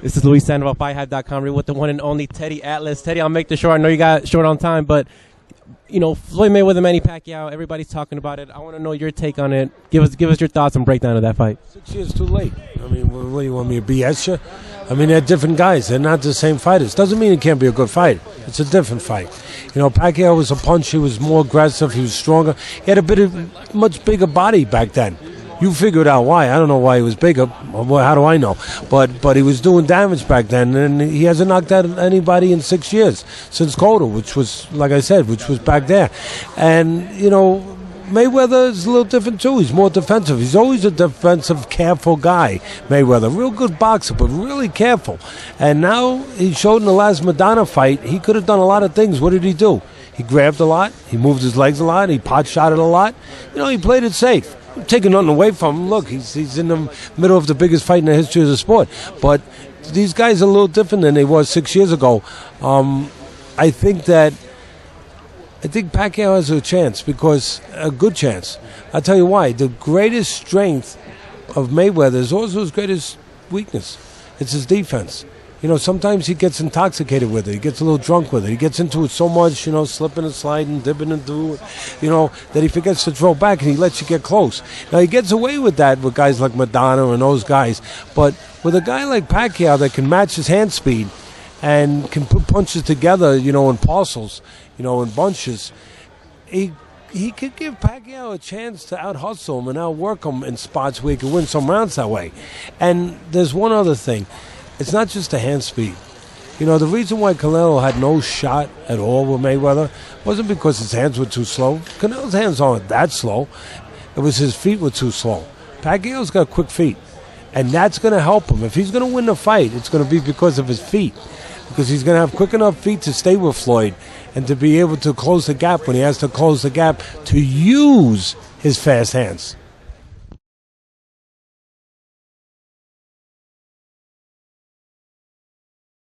This is Luis Sandoval, FightHype.com. We're with the one and only Teddy Atlas. Teddy, I'll make this short. I know you got short on time, but you know, Floyd Mayweather, Manny Pacquiao, everybody's talking about it. I want to know your take on it. Give us your thoughts and breakdown of that fight. 6 years too late. I mean, what do you want me to BS you? I mean, they're different guys. They're not the same fighters. Doesn't mean it can't be a good fight. It's a different fight. You know, Pacquiao was a punch. He was more aggressive. He was stronger. He had a much bigger body back then. You figured out why. I don't know why he was bigger. Well, how do I know? But he was doing damage back then, and he hasn't knocked out anybody in 6 years since Cotto, which was, like I said, which was back there. And, you know, Mayweather is a little different, too. He's more defensive. He's always a defensive, careful guy, Mayweather. Real good boxer, but really careful. And now he showed in the last Madonna fight, he could have done a lot of things. What did he do? He grabbed a lot. He moved his legs a lot. He pot-shotted a lot. You know, he played it safe. I'm taking nothing away from him. Look, he's in the middle of the biggest fight in the history of the sport. But these guys are a little different than they were 6 years ago. I think Pacquiao has a chance, because a good chance. I'll tell you why. The greatest strength of Mayweather is also his greatest weakness. It's his defense. You know, sometimes he gets intoxicated with it. He gets a little drunk with it. He gets into it so much, you know, slipping and sliding, dipping and through it, you know, that he forgets to throw back and he lets you get close. Now, he gets away with that with guys like Madonna and those guys. But with a guy like Pacquiao that can match his hand speed and can put punches together, you know, in parcels, you know, in bunches, he could give Pacquiao a chance to out-hustle him and outwork him in spots where he could win some rounds that way. And there's one other thing. It's not just the hand speed. You know, the reason why Canelo had no shot at all with Mayweather wasn't because his hands were too slow. Canelo's hands aren't that slow. It was his feet were too slow. Pacquiao's got quick feet, and that's going to help him. If he's going to win the fight, it's going to be because of his feet, because he's going to have quick enough feet to stay with Floyd and to be able to close the gap when he has to close the gap, to use his fast hands.